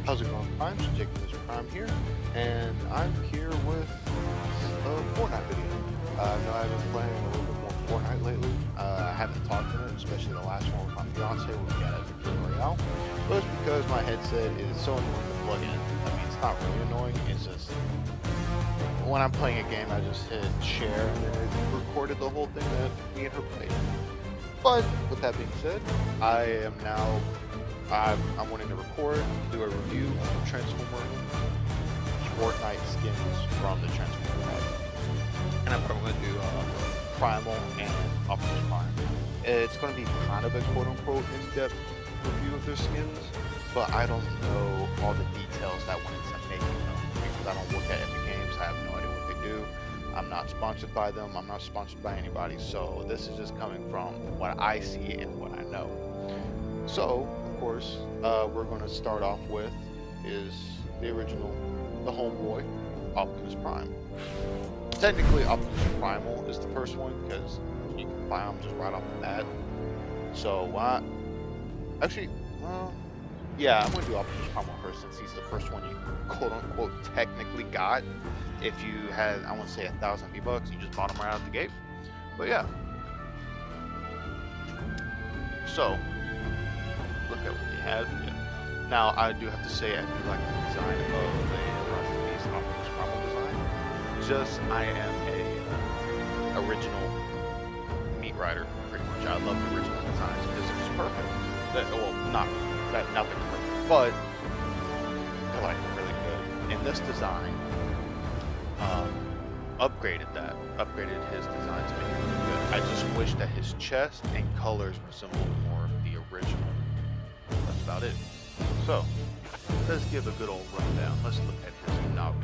How's it going, Prime? Jacob is Prime here, and I'm here with a Fortnite video. I know I've been playing a little bit more Fortnite lately. I haven't talked in it, especially the last one with my fiance where we got a Victory Royale. But it's because my headset is so annoying to plug in. I mean, it's not really annoying, it's just when I'm playing a game, I just hit share and then it recorded the whole thing that me and her played. But with that being said, I'm wanting to record, do a review of Transformer Fortnite skins from the Transformer pack. And I'm probably going to do Primal and Optimus Prime. It's going to be kind of a quote-unquote in-depth review of their skins, but I don't know all the details that went into making them because I don't look at Epic Games. I have no idea what they do. I'm not sponsored by them. I'm not sponsored by anybody. So this is just coming from what I see and what I know. So, of course, we're going to start off with is the original, the homeboy, Optimus Prime. Technically, Optimus Primal is the first one because you can buy them just right off the bat. So, actually, yeah, I'm going to do Optimus Primal first since he's the first one you quote-unquote technically got. If you had, I want to say 1,000 V-Bucks, you just bought them right out the gate. But yeah. So, look at what we have here. Now, I do have to say I do like the design of the Rust in Peace Optimus Primal design. Just, I am a original meat rider, pretty much. I love the original designs because it's perfect. Well, nothing's perfect, but I like it really good. And this design upgraded his design to make it really good. I just wish that his chest and colors resembled more of the original. That's about it. So, let's give a good old rundown. Let's look at his novel.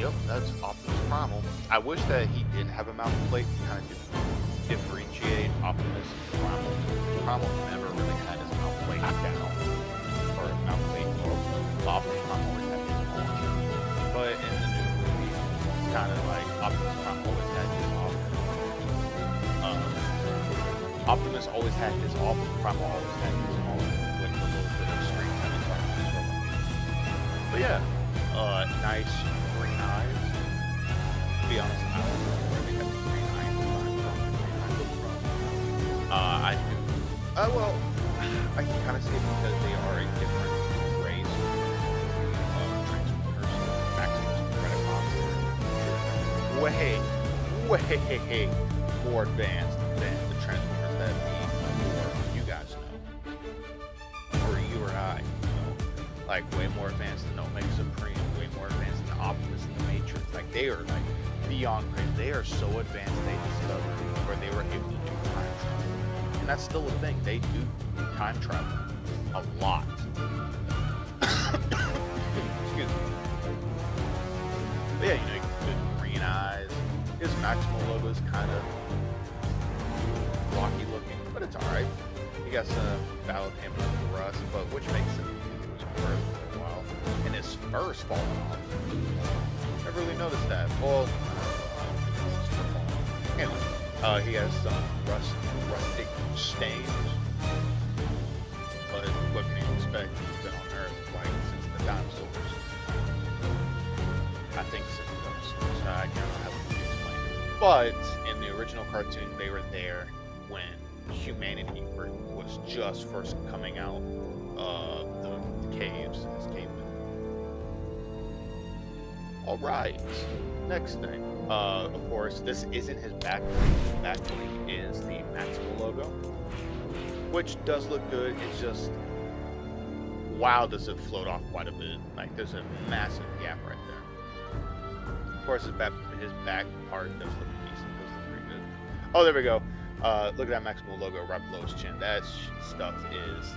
Yep, that's Optimus Primal. I wish that he did have a mouth plate to kind of differentiate Optimus and Primal. Primal never really had his mouth plate down. Or mouth plate, or Optimus Primal always had his on. But in the new movie, kind of like Optimus Prime always had his off. Optimus always had his off, Primal always had his on with a little bit of screen time and stuff. But yeah, nice green eyes. To be honest, I don't know where they got the green eyes from. I do. Well, I can kind of see it because they are a different race. Transformers, Maximus, Predacons, way more advanced than the Transformers that you guys know, or you or I know, like way more advanced than Omega Supreme, way more advanced than Optimus and the Matrix. Like they are like beyond crazy. They are so advanced. They discovered where they were able to do time travel, and that's still a thing. They do time travel a lot. Excuse me. But yeah, you know, good green eyes. His Maximal logo is kind of blocky looking, but it's alright. You got some battle damage with rust, but which makes it worth for a while. And his fur's falling off. Never really noticed that. Well, anyway, he has some rustic stains. But what can you expect? He's been on Earth like since the dinosaurs. I think since the dinosaurs. I can't know how to explain it. But in the original cartoon, they were there when humanity was just first coming out of the caves as cavemen. Alright, next thing. Of course, this isn't his back bling. His back bling is the Maximal logo, which does look good. It's just, wow, does it float off quite a bit. Like, there's a massive gap right there. Of course, his back part does look decent. Does look pretty good. Oh, there we go. Look at that Maximal logo right below his chin. That stuff is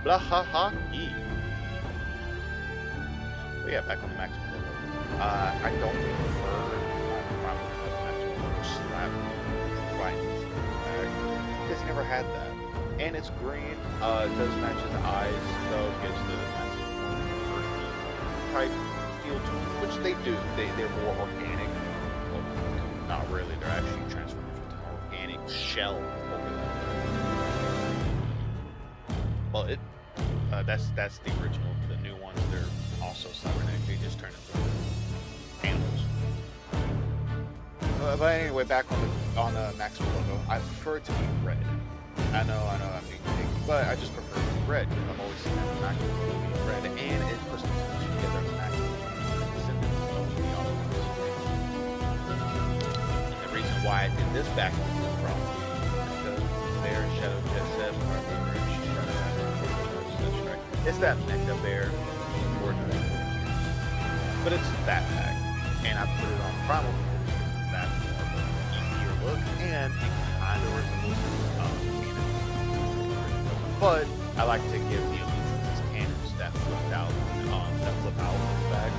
blah ha ha e. But yeah, back on the Maximal logo. I don't prefer probably the Maximal logo slap right back because he never had that. And it's green. It does match his eyes, though. Gives the Maximal earthy type feel to them, which they do. They're more organic. Well, not really. They're actually transformers with an organic shell over them. But That's the original. The new ones, they're also cybernetic. They just turn into animals. But anyway, back on the Maxwell logo, I prefer it to be red. I know, I'm being picky, but I just prefer it to be red because I've always seen that Maxwell logo being red, and it puts the two together. The Maxwell descendants of the Autobots. And the reason why I did this backwards is probably because Bear, Shadow, Jet, it's that Mecha Bear, but it's that pack, and I put it on Primal because that's more of an easier look, and it kind of resembles but I like to give the illusion these cannons that flip out the back.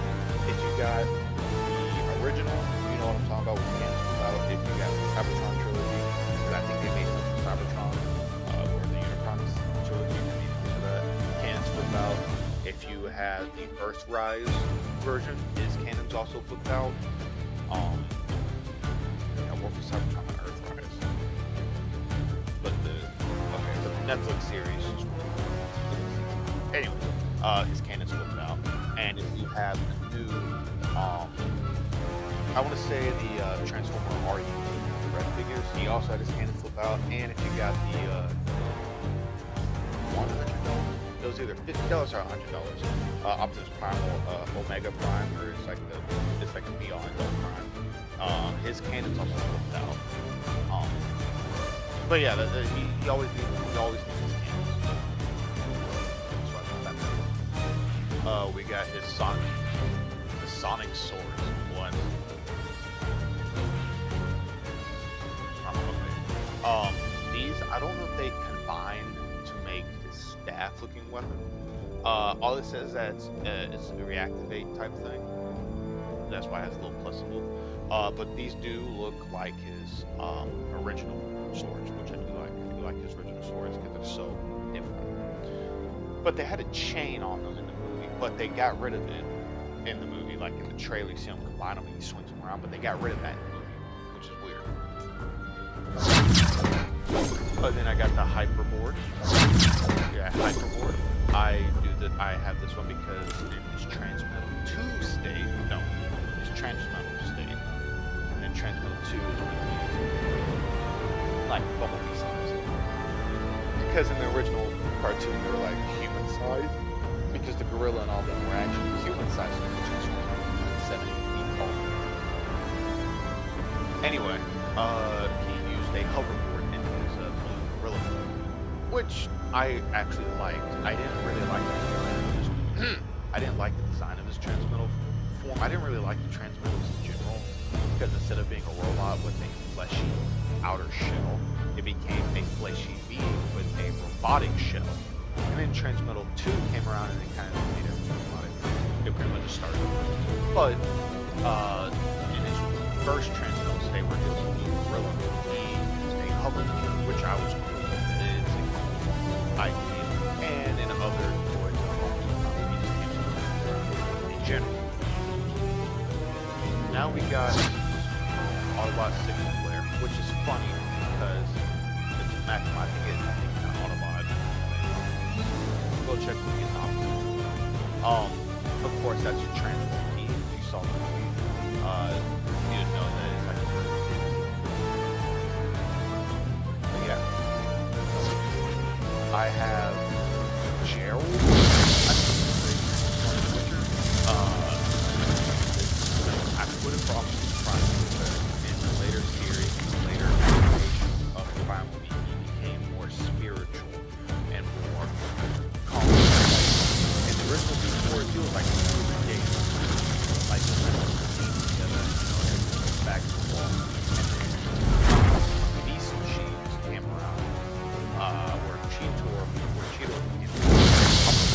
If you got the original, you know what I'm talking about with cannons flip out. If you got the Cybertron trilogy, because I think they made some for Cybertron, or the Unicron's trilogy, they made some for that. Cannons flip out. If you have the Earthrise version, his cannons also flip out. War for Cybertron and Earthrise. But the Netflix series. Anyway, his cannons flipped out, and if you have the new, I want to say the Transformer RU red figures, he also had his cannons flip out, and if you got the $100, it was either $50 or $100. Optimus Primal Omega Prime, or it's like the Beyond Prime. His cannons also flipped out. But yeah, he always needs his cannons. We got his Sonic Swords. What? These, I don't know if they combined to make his staff-looking weapon. All it says that it's a reactivate type thing. That's why it has a little plus symbol. But these do look like his original swords, which I do like. I do like his original swords because they're so different. But they had a chain on them in the movie, but they got rid of it in the movie. Like in the trailer, you see him combine them and he swings them around, but they got rid of that in the movie, which is weird. But then I got the Hyperboard. Yeah, Hyperboard. I have this one because in his Transmetal 2 state, no, his Transmetal state, and then Transmetal 2 is when he used like Bumblebee size. Because in the original cartoon they were like human size, because the gorilla and all them were actually human size, which is 70 feet tall. Anyway, he used a hoverboard in his blue gorilla form, which I actually liked. I didn't really like the design of his I didn't like the design of his Transmetal form. I didn't really like the Transmetals in general, because instead of being a robot with a fleshy outer shell, it became a fleshy being with a robotic shell. And then Transmetal 2 came around and it kind of made it robotic. It pretty much started. But in his first Transmetal state, where he was a blue gorilla, he used a hoverboard, which I was cool with. It's a cool idea. And in other toys, he just came around in general. Now we got Autobot Signal Flare, which is funny because it's mathematically getting, I think, an Autobot. Go check the Vietnam. Of course, that's your Transform P. If you saw the movie, you'd know that it's like a but yeah. I have Gerald. I put it for Optimus Prime in the later series, later iterations of Primal, he became more spiritual and more calm. In the original before, it feels like he was a game, like the team together, back to the wall. And then these machines came around, where Cheetor came around.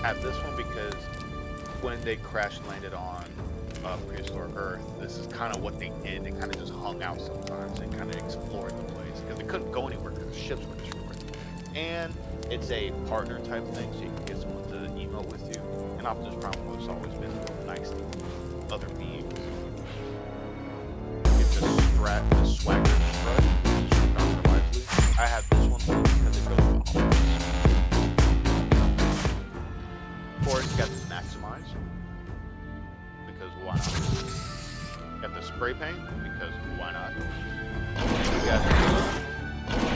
have this one because when they crash landed on prehistoric Earth, this is kind of what they did. They kind of just hung out sometimes and kind of explored the place because they couldn't go anywhere because the ships were destroyed. And it's a partner type thing, so you can get someone to emote with you. And Optimus Prime has always been real nice to other beings. It's just the swagger strut. I have this one because it goes with Optimus. Of course, you got the Maximize, because why not? Got the Spray Paint, because why not? And you got the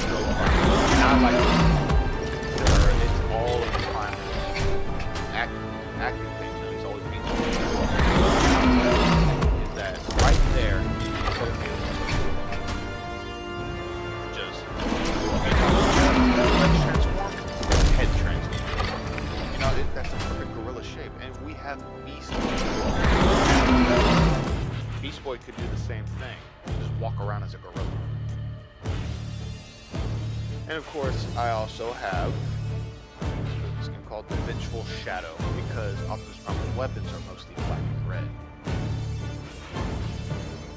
Go Prime. And I like it. It's all of the Prime acting things, and he's always being is that right there, just legs transform, head transform. You know, that's a perfect gorilla shape. And we have Beast Boy. Beast Boy could do the same thing. Just walk around as a gorilla. And of course, I also have this skin called the Vengeful Shadow, because Optimus Prime's weapons are mostly black and red.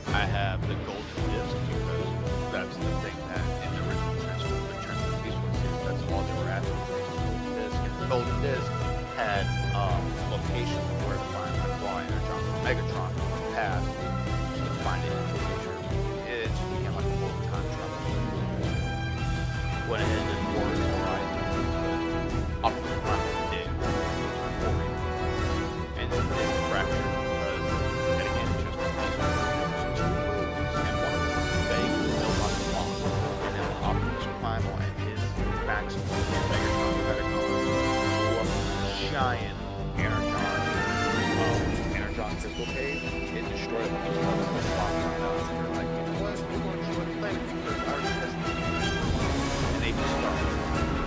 I have the Golden Disc because that's the thing that in the original Transformers Beast Boy series, that's all they were after. The Golden Disc had locations of where to find like Raw Energon, Megatron past. You can find it in the future. It just became like a full time travel. Went ahead and Warriors Horizon, but Optimus Prime did Warrior. And then it fractured because, and again, it's just two moves, and one of them is vague, no longer long. And then Optimus Primal and his Maximum Megatron blew up giant Energon crystal cave. It destroyed a bunch of other blocks on those. And they're like, you know what? We're going to destroy the planet because I already tested it. And they just started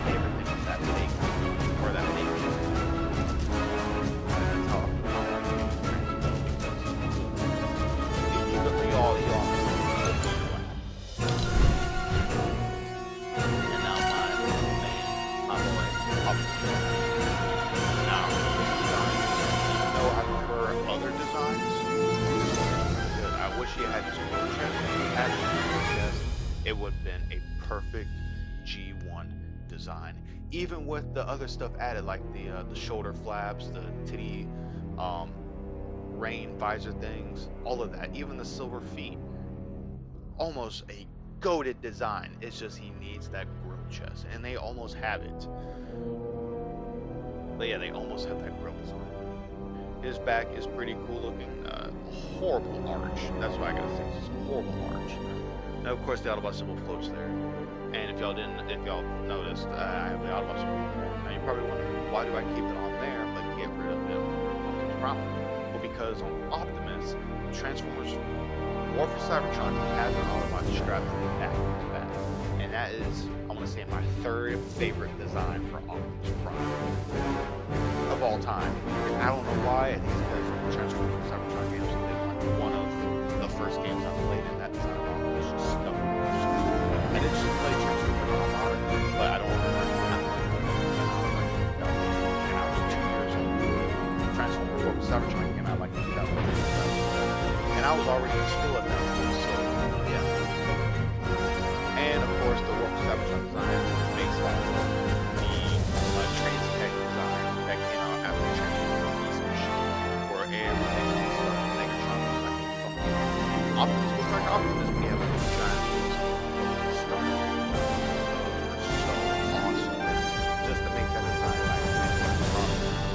everything with that big, or that big. And that's how you all and now my boy, Optimus. Now, even though I prefer other designs, good. I wish he had his own chest. If he had his own chest, it would have been a perfect G1 design. Even with the other stuff added, like the shoulder flaps, the titty, rain visor things, all of that, even the silver feet. Almost a goated design. It's just he needs that grill chest, and they almost have it. But yeah, they almost have that grill design. His back is pretty cool looking. Horrible arch. That's what I gotta say. It's a horrible arch. Now, of course, the Autobot symbol floats there. And if y'all noticed, I have the Autobot symbol. Now you're probably wondering, why do I keep it on there but get rid of them? What's the problem? Well, because on Optimus, Transformers War for Cybertron has an Autobot strapped to the back of his back. And that is, I want to say, my third favorite design for Optimus Prime of all time. I don't know why. I think it's because Transformers War for Cybertron games have been like one of the first games I played in that design of Optimus. Just stuck. I did just play Transformers on it, but I don't remember how much and I was 2 years old. Transformers War for Cybertron came out like in 2003. And I was already in school at that point, so yeah. And of course, the War for Cybertron design is based on the Trans-Tech design that came out after Transformers Beast Machine, where everything started Megatron was like fucking Optimus was like Optimus, but he had like a giant stone. So awesome. Just to make that design like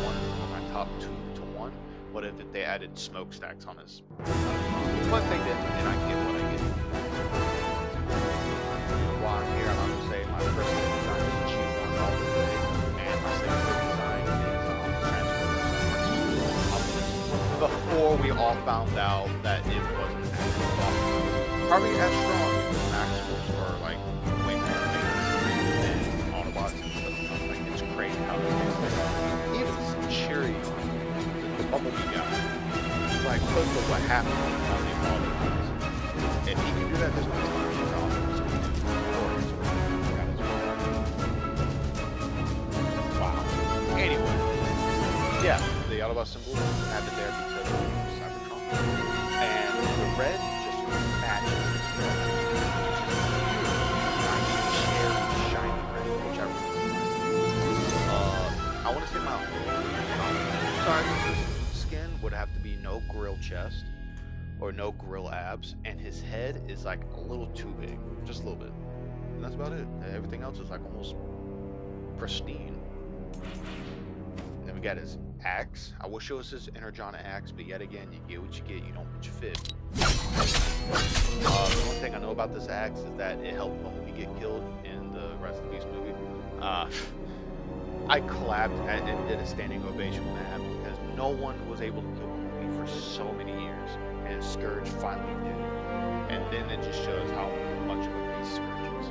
one of my top 2 to 1. What if they added smokestacks on his? But they didn't, and I get what I get. While I'm here, I'm going to say my first design is G1 all the way, and my second design is Transformers Optimus. Before we all found out that it wasn't actually Optimus. Probably as strong as Maximals are like way more amazing than Autobots and stuff. Like, it's crazy how this is. Even Cheerio, the Bumblebee guy, like close to what happened on the Autobots. If he can do that, there's no time for Optimus to do wow. Anyway, Yeah, the Autobot symbol have it there because of Cybertron. And the red just matches the nice, cherry, shiny red, which I really like. I want to say my side of this skin would have to be no grill chest or no grill abs, and his head is like a little too big, just a little bit. And that's about it. Everything else is like almost pristine. Then we got his axe. I wish it was his Energon axe, but yet again, you get what you get, you don't what you fit. The one thing I know about this axe is that it helped Bumblebee get killed in the Rise of the Beast movie. I clapped and did a standing ovation when that happened because no one was able to kill Bumblebee for so many years, and Scourge finally did it. And then it just shows how much of a beast Scourge is.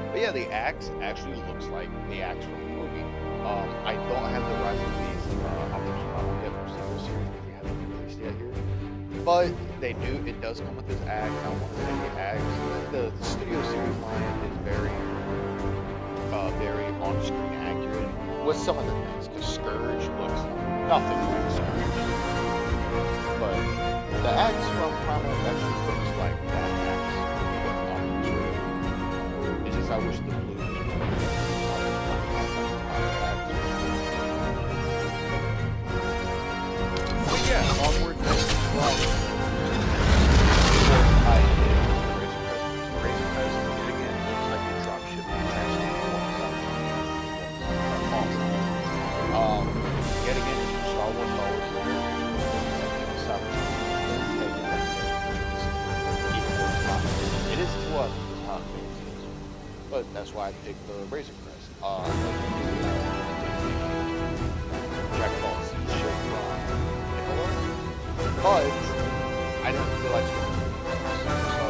But yeah, the axe actually looks like the axe from the movie. I don't have the Rise of the Beast Optimus Prime yet from Studio Series because they haven't released yet here. But they do, it does come with this axe. I want to say the axe, the Studio Series line is very on-screen accurate with some of the things, because Scourge looks nothing like Scourge. But the axe from Primal actually looks like that axe with Optimus Prime. It's just I wish the blue yeah, onward and I did Razor Crest yet again. Looks like a drop shipment awesome. Yet again, it's Star Wars always there. It is to us, it's not fans. But that's why I picked the Razor Crest. Dragon Ball Z show from but I didn't feel like so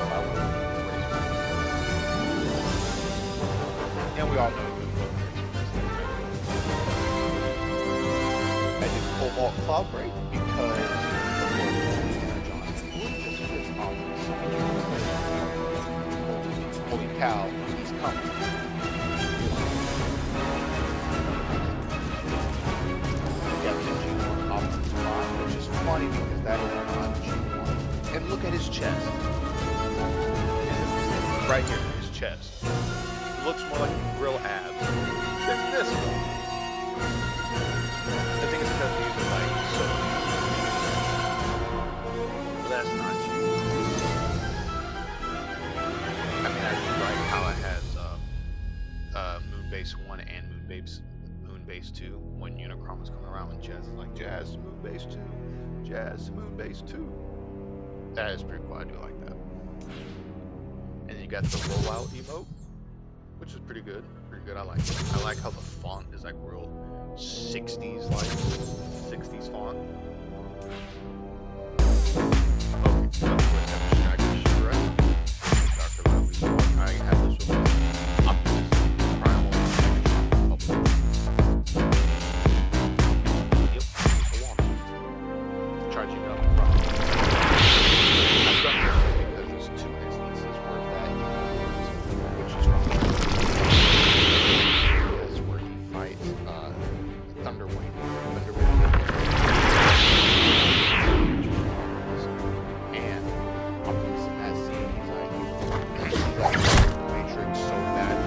I went with Razor Crest. And we all know who I did Cobalt Cloud Break because holy cow, he's coming. Which is funny because that is not G1. And look at his chest. Right here, his chest. It looks more like grill abs than this one. I think it's because these are like so. But that's not G1. I mean, I do like how it has Moonbase 1 and Moonbase 2 when Unicron was coming around and Jazz is like, Jazz, Moonbase 2. Jazz, Moonbase 2. That is pretty cool, I do like that. And then you got the rollout emote, which is pretty good. I like it. I like how the font is like real 60s, like 60s font. I have this with Optimus Primal. Yep, charging up. I've done this because there's two instances where that which is wrong. This is where he fights Thunderwing. And Optimus in that scene, he's like Matrix so bad.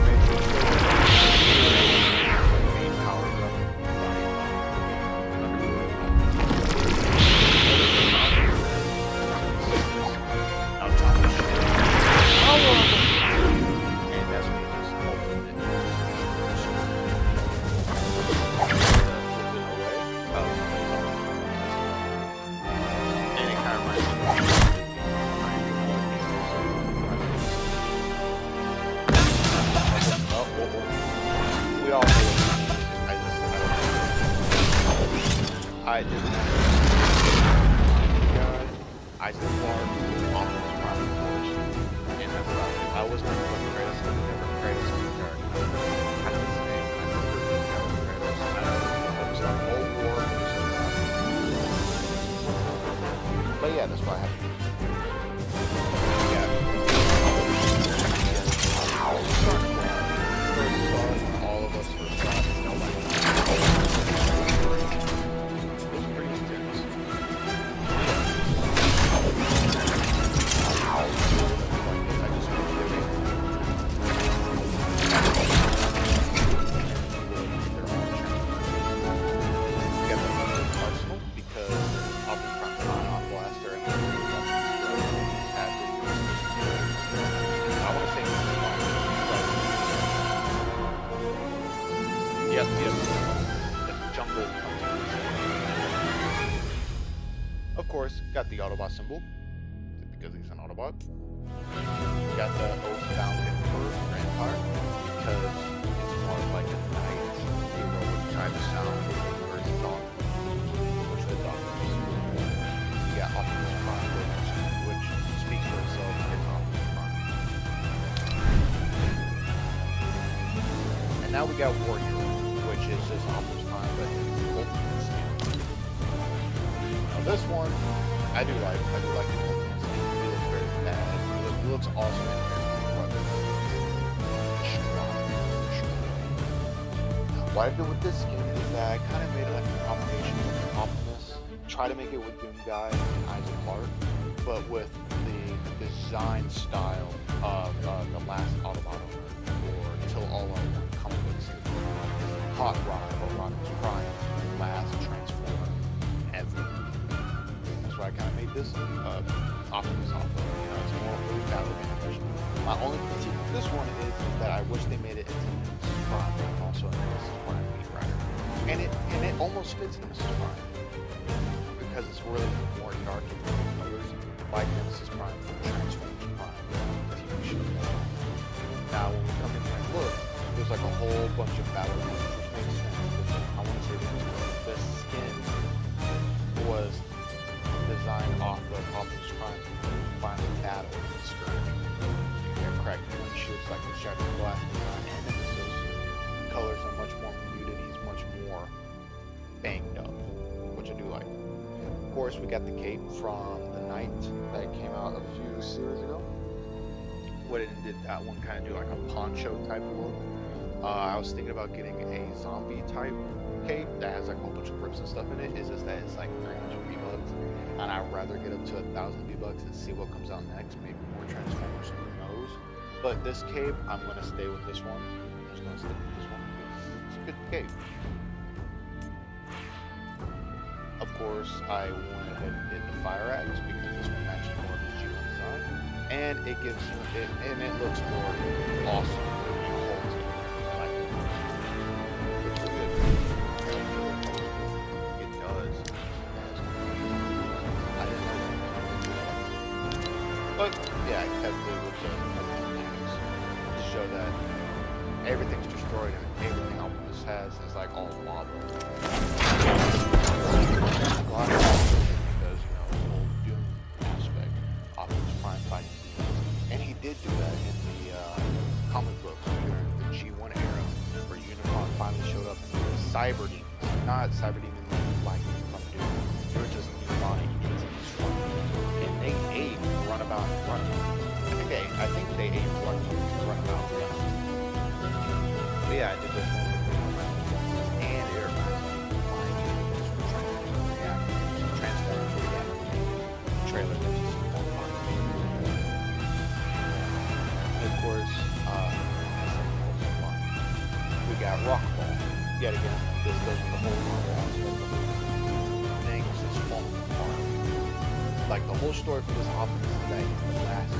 Matrix so bad. Main powers up now time to shit. And that's when he just ultimate and it kind of reminds me we all know I just I still want Optimus Prime Force, and that's about it. I was going to put Kratos, but never Kratos character. Kind of the same. I prefer to have Kratos. I don't focus on Old War. But yeah, that's why I have to. Yeah. All of us first saw it, like Yep. The jungle comes into play. Of course, got the Autobot symbol, because he's an Autobot. Got the Oathbound Emperor or Empire, because it's more of like a knight, heroic kind of sound, versus dog, which the dog is. You got Optimus Prime, which speaks for itself, it's Optimus Prime. And now we got Warrior, which is just Optimus Prime, but it's ultimate skin. Now this one, I do like the ultimate skin. He looks very bad. He looks awesome in here. What I did with this skin is that I kind of made it like a combination with Optimus. Try to make it with Doom Guy and Isaac Clarke, but with the design style of the last Autobot owner, or Till All Out comic book series. Hot Rod or Rodimus Prime, last Transformer ever. That's why I kind of made this Optimus off of. You know, it's more really battle damage. My only critique with this one is that I wish they made it into Mrs. Prime and also into Mrs. Prime Beat Rider. And it almost fits in Mrs. Prime. Because it's really more dark and colors, like Nemesis Prime from Transformers Prime TV show. Now, when we come in here and look, there's like a whole bunch of battle damage, which makes sense. Because I want to say that this skin was designed off of Optimus Prime finally battle in the skirmish. Cracked windshields like the shattered glass design, and Nemesis colors are much more muted. He's much more banged up, which I do like. Of course, we got the cape from the Knight that came out a few series ago. What it did, that one kind of do like a poncho type of look. I was thinking about getting a zombie type cape that has like a whole bunch of rips and stuff in it. It's just that it's like 300 V-Bucks, and I'd rather get up to 1,000 V-Bucks and see what comes out next. Maybe more Transformers, who knows? But this cape, I'm gonna stay with this one. I'm just gonna stick with this one because it's a good cape. Of course, I went ahead and did the fire axe because this one matches more of the G1 design, and it gives it, and it looks more awesome and holds it. I like it. It's really good. It does. I didn't know that. But yeah, I kept it with the to show that everything's destroyed and everything Optimus has is like all lava. A lot of because, you know, the whole Doom aspect, Optimus Prime fighting demons. And he did do that in the comic books during the G1 era, where Unicron finally showed up and the Cyber Demons, not Cyber Demons like from Doom. They were just demonic entities from Doom. And they ate runabout and runabout. I think they ate runabout. But yeah, I did this one. And it reminds me of Transformers trailer that you see online. And of course, we got Rock Ball. Yet again, this goes with the whole Marvel aspect of it. Things just falling apart. Like the whole story for this Optimus is that he's the last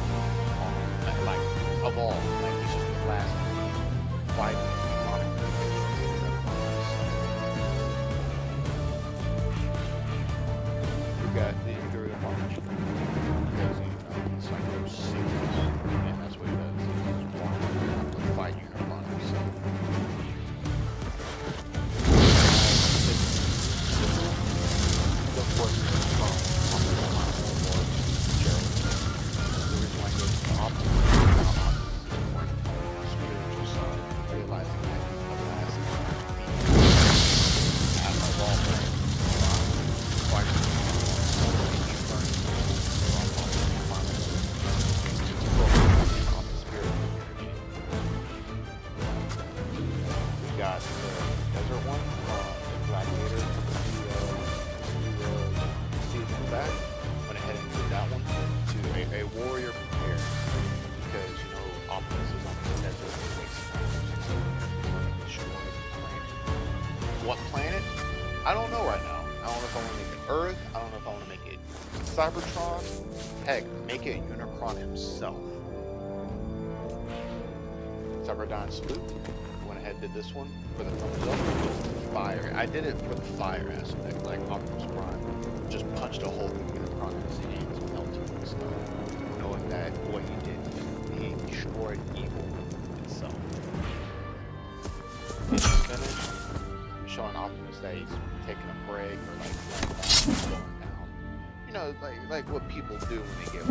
like of all. Like he's just the last fight. We got the Imperial March. Because it's like those secrets, and that's what he does. He just wants to fight Unicron himself. The force is strong. The reason why he goes to Optimus is more spiritual side, realizing that he's the last being of all things. Fighting. Got the desert one, the gladiator, season back. Went ahead and did that one to a warrior prepared because you know Optimus is on the desert and destroy the planet. What planet? I don't know right now. I don't know if I want to make it Earth. I don't know if I want to make it Cybertron. Heck, make it Unicron himself. Cyberdyne salute. Went ahead ahead and did this one for the thumbs up. Just fire. I did it for the fire aspect, like Optimus Prime. Just punched a hole through the front of his hands, melting and stuff. Knowing that what he did, he destroyed evil itself. He's finished, showing Optimus that he's taking a break or like slowing down. You know, like what people do when they get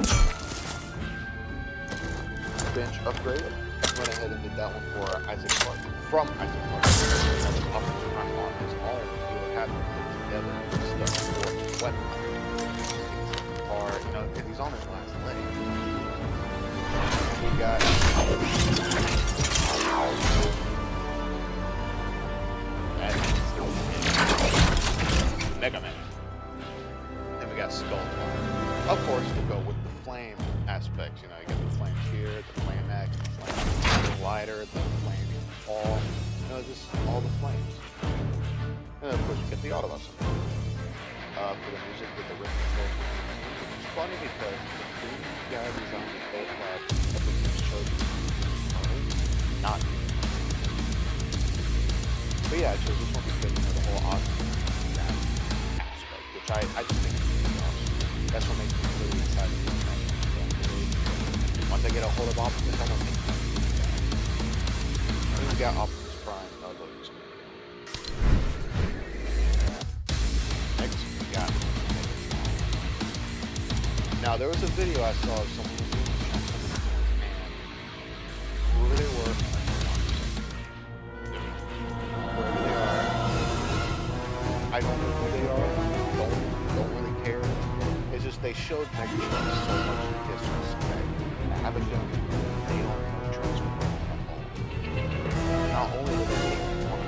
bench upgrade. Went ahead and did that one for Isaac Clarke. From Isaac Clarke. That's Optimus Prime on his own. He would have to put together stuff for his weapon. Or, you know, if he's on his last leg. We got Mega Man. Then we got Skull. Of course, we'll go with the flame aspects. You know, you got the flames here, the flame axe, the flame glider, the flame fall. You know, just all the flames. And then, of course, you get the Autobus. For the music with the rhythm section. It's funny because the guy designed the boat lab chose not. But yeah, I chose this one because, you know, the whole Optimus aspect, which I just think is really awesome. That's what makes me really excited. Once I get a hold of Optimus, I'm gonna make it. We got Optimus Prime. Next, we got. Now there was a video I saw of someone doing Transformers, and whoever they were, wherever they are, I don't know who they are. Don't really care. It's just they showed Megatron so much disrespect. I have a feeling they don't know Transformers at all. Not only do they make one,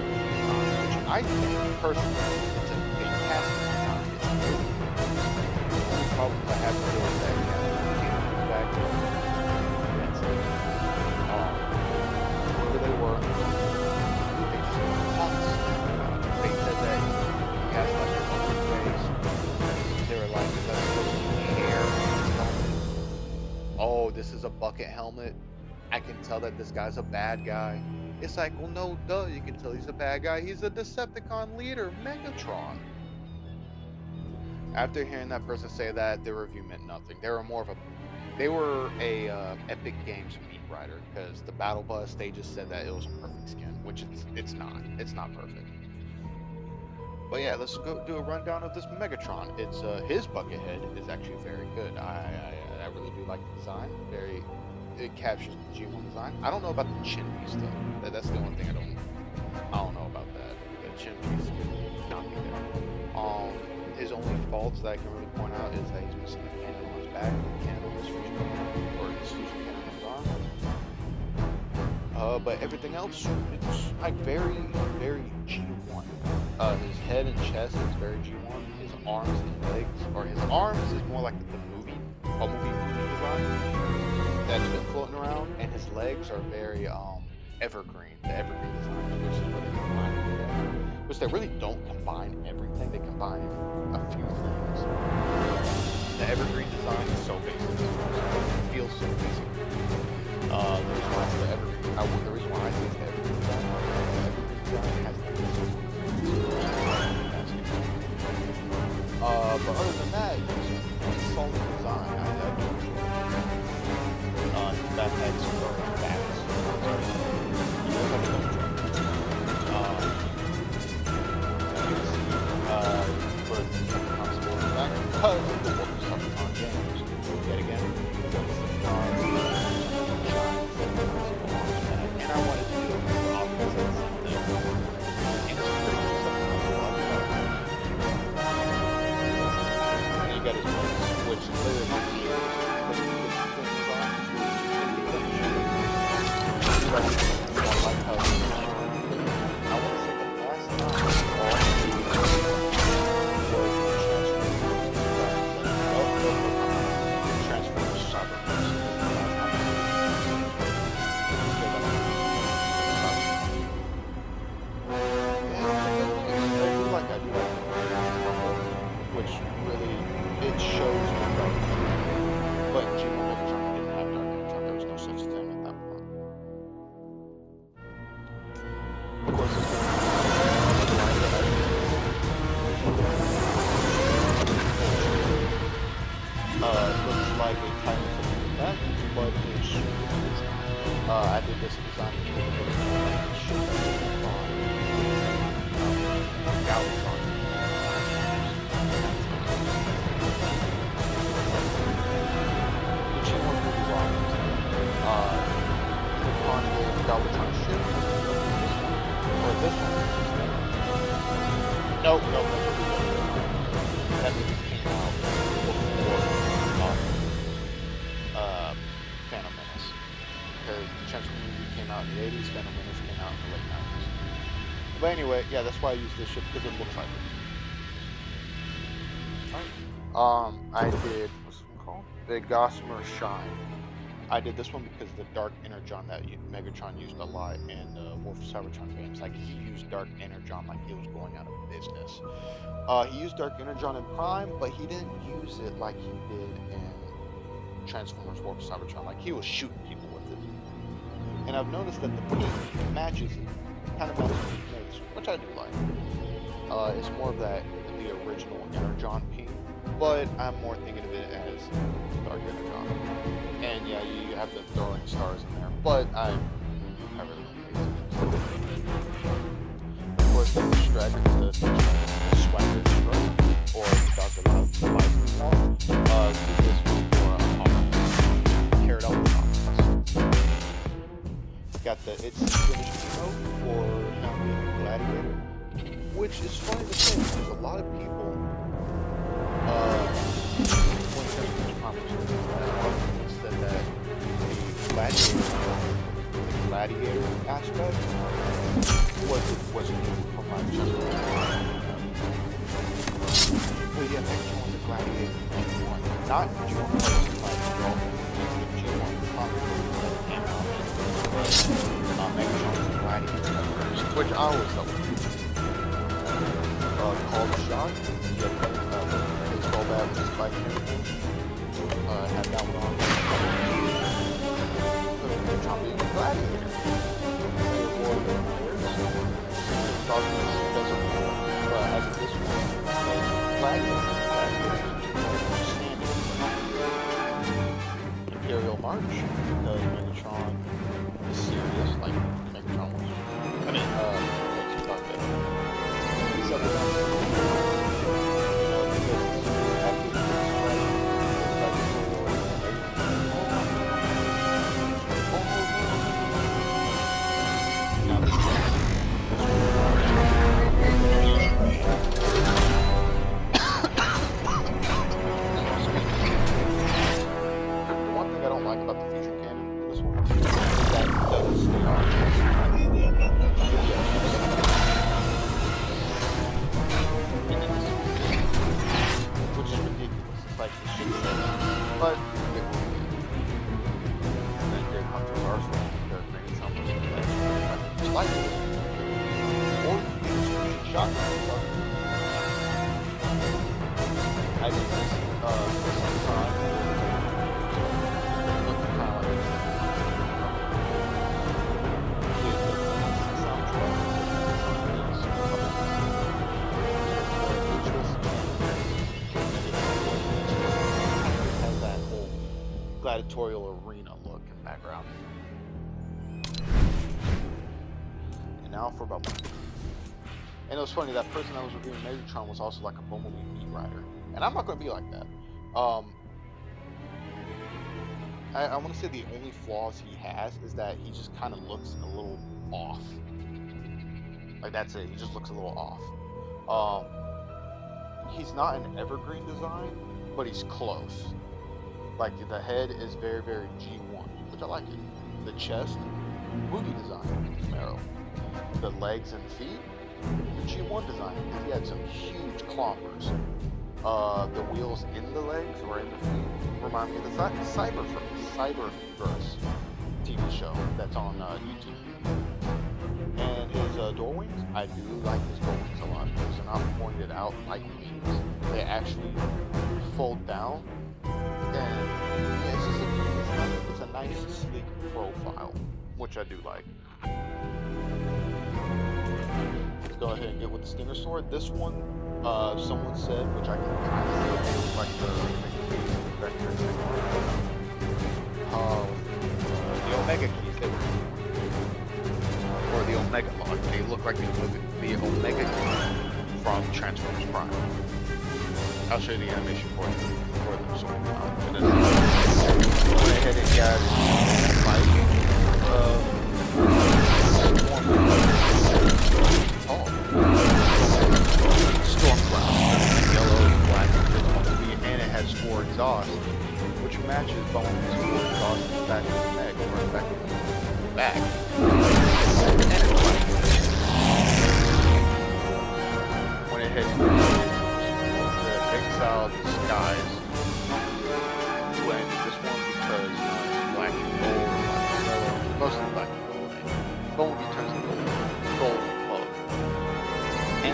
which I think personally it's a fantastic design. It's really good. The only problem I have with it is that back that's it. Whoever they were, they just punks. They said that he has like a funny face. They were like, is that supposed to be hair? Oh, this is a bucket helmet. I can tell that this guy's a bad guy. It's like, well, no, duh, you can tell he's a bad guy. He's a Decepticon leader, Megatron. After hearing that person say that, their review meant nothing. They were a Epic Games meat writer, because the Battle Bus, they just said that it was a perfect skin, which it's not. It's not perfect. But yeah, let's go do a rundown of this Megatron. It's his bucket head is actually very good. I really do like the design. It captures the G1 design. I don't know about the chin piece though. That's the only thing I don't know about that. The chin piece could not be there. His only faults that I can really point out is that he's missing the cannon on his back, the cannon on his fusion cannon, or his fusion cannon on his arm. But everything else, it's like very, very G1. His head and chest is very G1. His arms and legs, or his arms is more like the movie design that's been floating around, and his legs are very evergreen, the evergreen design, which is what they combine together. Which they really don't combine everything, they combine a few things. The evergreen design is so basic, it feels so basic. The reason why it's the evergreen, the reason why I say it's the evergreen design, has but other than that, it's a solid design. That head's for bats. For Decepticon back because of the work of Decepticon games. Yet again, and I wanted to do it with Optimus. No, that movie came out before Phantom Menace. Because the Transformers movie came out in the 80s, Phantom Menace came out in the late 90s. But anyway, yeah, that's why I use this ship, because it looks like it. I did, what's it called? The Gossamer Shine. I did this one because the Dark Energon that Megatron used a lot in the War for Cybertron games. Like, he used Dark Energon like he was going out of business. He used Dark Energon in Prime, but he didn't use it like he did in Transformers War for Cybertron. Like, he was shooting people with it. And I've noticed that the paint matches it, kind of matches the makes, which I do like. It's more of that, the original Energon paint, but I'm more thinking of it as Dark Energon. And yeah, you have the throwing stars in there, but I really don't think it. Of course, the Dragon, the Swagger Stroke, or Dr. License Wall, do this one for carried out the got the It's Finished mode for Hamlet Gladiator, which is funny to say because a lot of people, when Transformers Comics said that the gladiator aspect was new from my Transformers. Well, yeah, Megatron was a gladiator in G1, not G1 like G1 comic that came out. Megatron was a gladiator at first, which I always thought was cool. Called Shot, baseball bat with spike and everything. Had that one on. Megatron being a gladiator. War of the Players. As of this one, gladiator. Imperial March, because Megatron is serious, like Megatron was. I mean, makes you talk better. He's up and down. Gladiatorial arena look in the background. And now for Bumblebee. And it was funny, that person that was reviewing Megatron was also like a Bumblebee beat writer. And I'm not going to be like that. I want to say the only flaws he has is that he just kind of looks a little off. Like, that's it. He just looks a little off. He's not an evergreen design, but he's close. Like, the head is very, very G1, which I like it. The chest, movie design, Marrow. The legs and feet, the G1 design, because he had some huge clompers. The wheels in the legs or in the feet remind me of the Cyberverse TV show that's on YouTube. And his door wings, I do like his door wings a lot because they're not pointed out like wings. They actually fold down. And yeah, it's a nice, sleek profile, which I do like. Let's go ahead and get with the Stinger Sword. This one, someone said, which I can kind of see, like the vector. The Omega keys, they were, or the Omega Log, they look like the Omega keys from Transformers Prime. I'll show you the animation for them. So, and then went ahead and got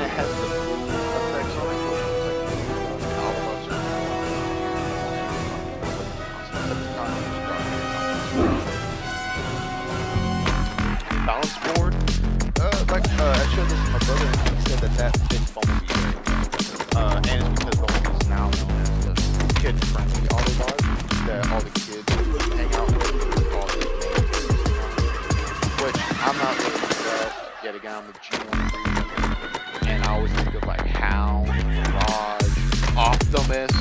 it has the blue effects on it, which looks like and all of us are balance board. I showed this to my brother, and he said that fits Bumblebee. And it's because Bumblebee is now known as the kid-friendly Autobot that all the kids hang out with, all the main characters, which I'm not really into that. Yet again, I'm a G1 freak, and I always think of like Hound, Raj, Optimus.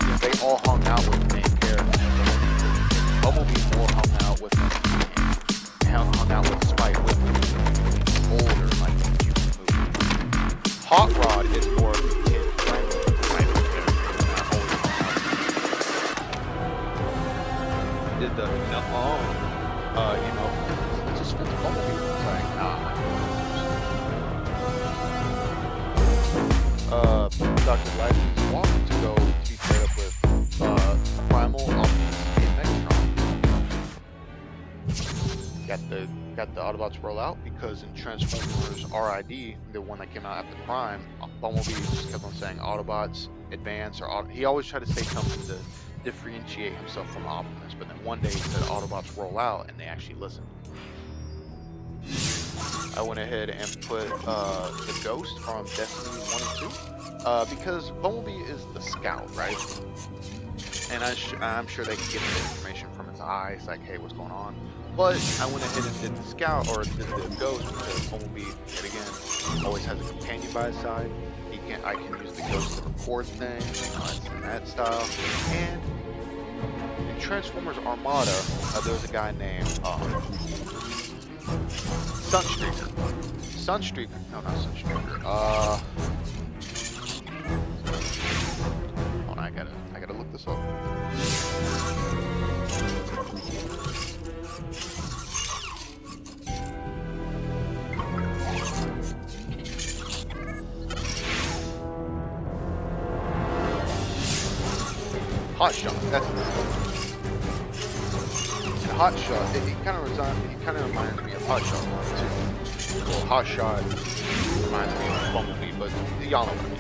You know, they all hung out with the main characters. Bumblebee more hung out with them, hung out with Spike Whitman, older, like the G1 movie. Hot Rod is more of the kid-friendly kind of character, and I always hung out with. Did the you know, it just fits Bumblebee. It's like, nah. Dr. Lively's walking to go to be paired up with Primal, Optimus, and Megatron. Got the Autobots roll out because in Transformers RID, the one that came out after Prime, Bumblebee just kept on saying Autobots, Advance, or he always tried to say something to differentiate himself from Optimus, but then one day he said Autobots roll out, and they actually listened. I went ahead and put the Ghost from Destiny 1 and 2 because Bumblebee is the scout, right? And I'm sure they can get the information from his eyes, like, hey, what's going on? But I went ahead and did the scout, or did the Ghost, because Bumblebee, yet again, always has a companion by his side. I can use the Ghost to record things, in that style. And in Transformers Armada, there's a guy named Sunstreaker. No, not Sunstreaker. Hold on, I gotta look this up. Hotshot, that's it. And Hotshot, he kind of reminds me of Hotshot too. Well, Hotshot reminds me of Bumblebee, but y'all know what I mean.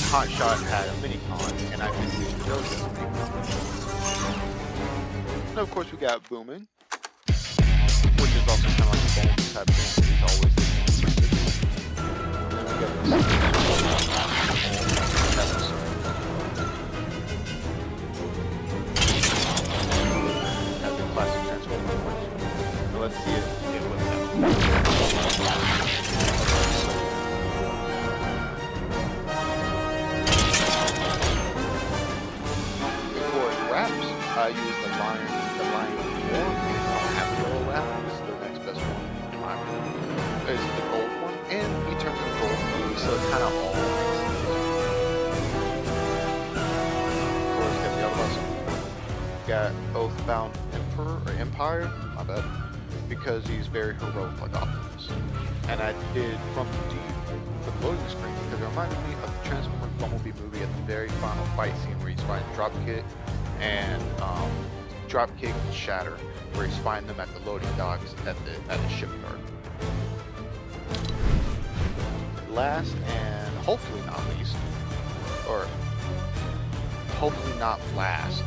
Hotshot had a mini-con, and I could use those as a mini-con. And of course we got Boomin, which is also kind of like a Bumblebee type thing, but he's always the and then we got this. Classic Transformers. So let's see it with them. For wraps, I use the Lion War. I don't have the yellow wrap. This is the next best one, in my opinion. It's the gold one, and he turns into gold blue, so it kind of all makes sense. Of course, got the other ones. Got Oathbound Empire, my bad, because he's very heroic like Optimus. And I did from the loading screen because it reminded me of the Transformers Bumblebee movie at the very final fight scene where he's fighting Dropkick and Shatter, where he's fighting them at the loading docks at the shipyard. Last and hopefully not least, or hopefully not last,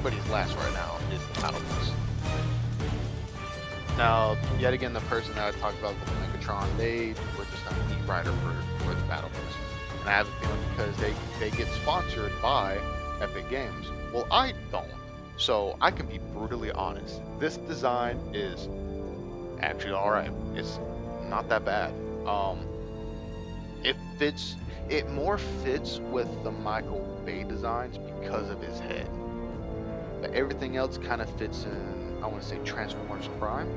but he's last right now, is the Battle Bus. Now, yet again, the person that I talked about with Megatron, they were just a neat rider for the Battle Bus. And I have a feeling because they get sponsored by Epic Games. Well, I don't. So I can be brutally honest. This design is actually alright. It's not that bad. It more fits with the Michael Bay designs because of his head. But everything else kind of fits in, I want to say, Transformers Prime.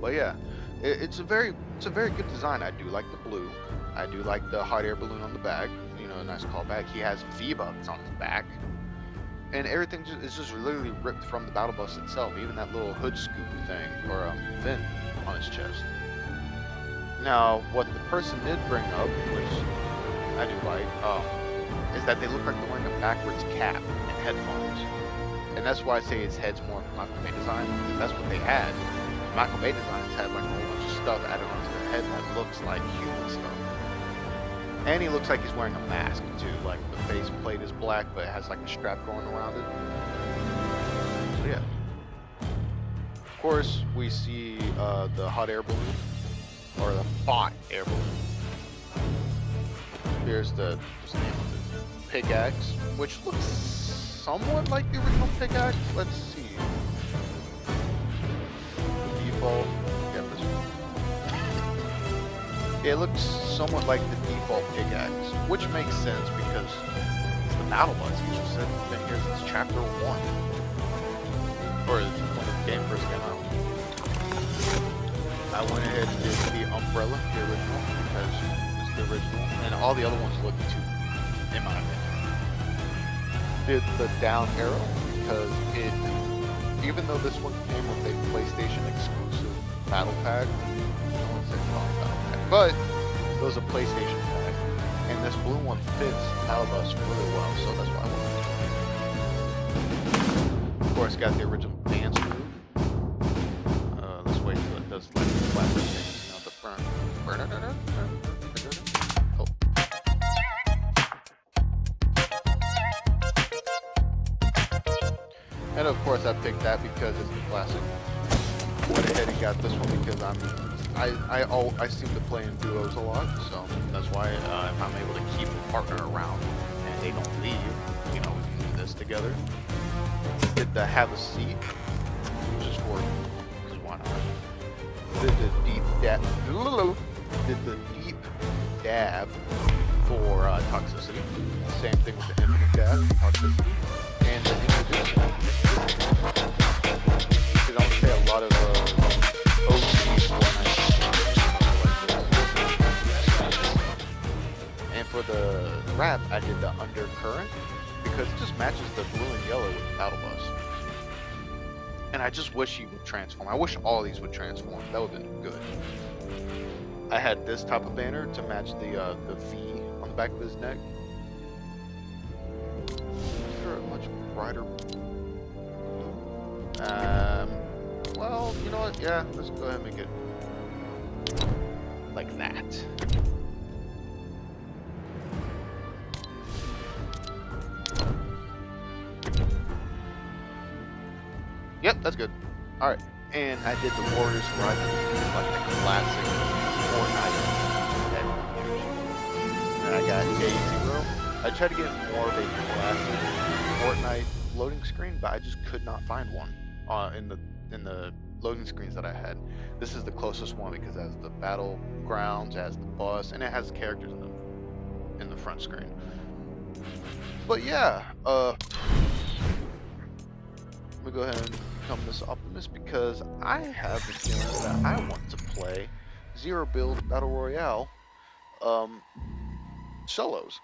But yeah, it's a very good design. I do like the blue. I do like the hot air balloon on the back. You know, a nice callback. He has V-Bucks on his back. And everything is just literally ripped from the Battle Bus itself. Even that little hood scoop thing, or fin on his chest. Now, what the person did bring up, which I do like, is that they look like they're wearing a backwards cap and headphones. And that's why I say his head's more Michael Bay design, because that's what they had. Michael Bay designs had like a whole bunch of stuff added onto their head that looks like human stuff. And he looks like he's wearing a mask too. Like the face plate is black, but it has like a strap going around it. So yeah. Of course, we see the hot air balloon, or the hot air balloon. Here's the what's the name of it? Pickaxe, which looks somewhat like the original pickaxe. Let's see. Default. Yeah, this one. Yeah, it looks somewhat like the default pickaxe, which makes sense because it's the battle bus. He's just been here since chapter 1, or when the game first came out. I went ahead and did the umbrella, the original, because it's the original, and all the other ones look too, in my opinion. Did the down arrow because it, even though this one came with a PlayStation exclusive battle pack, I wouldn't say battle pack, but it was a PlayStation pack, and this blue one fits battle bus really well, so that's why I wanted. Of course, got the original dance move. Let's wait till it does like the flapper thing, you know, the burn. Oh. And of course, I picked that because it's the classic. Went ahead and got this one because I seem to play in duos a lot, so that's why if I'm able to keep a partner around and they don't leave, you know, we can do this together. Did the have a seat, which is for, because why not? Did the deep dab for toxicity. Same thing with the infinite dab, toxicity, and the introduction. Because I want to say a lot of OG Fortnite. And for the rap, I did the undercurrent because it just matches the blue and yellow with the battle bus. And I just wish he would transform. I wish all these would transform. That would have been good. I had this type of banner to match the V on the back of his neck. Is there a much brighter blue? Well, you know what? Yeah, let's go ahead and make it like that. Yep, that's good. Alright, and I did the Warriors Rising, like the classic Fortnite energy. And I got J0. I tried to get more of a classic Fortnite loading screen, but I just could not find one in the loading screens that I had. This is the closest one because it has the battlegrounds, it has the bus, and it has characters in the front screen. But yeah, let me go ahead and become this optimist because I have the feeling that I want to play Zero Build Battle Royale solos.